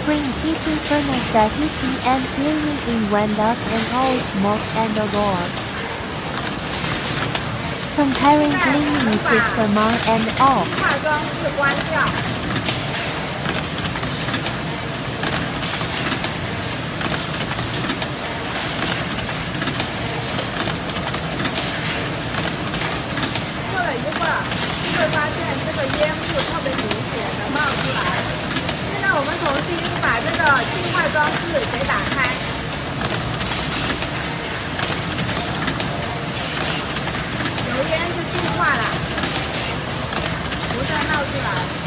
spring heating furnace the heating and cleaning in went up and all smoke and roar. Comparing cleaning system on and off. 化妆室关掉。过了一会儿，会发现这个烟雾特别明显的冒出来。现在我们重新把这个净化装置给打开。油烟就净化了，不再冒出来。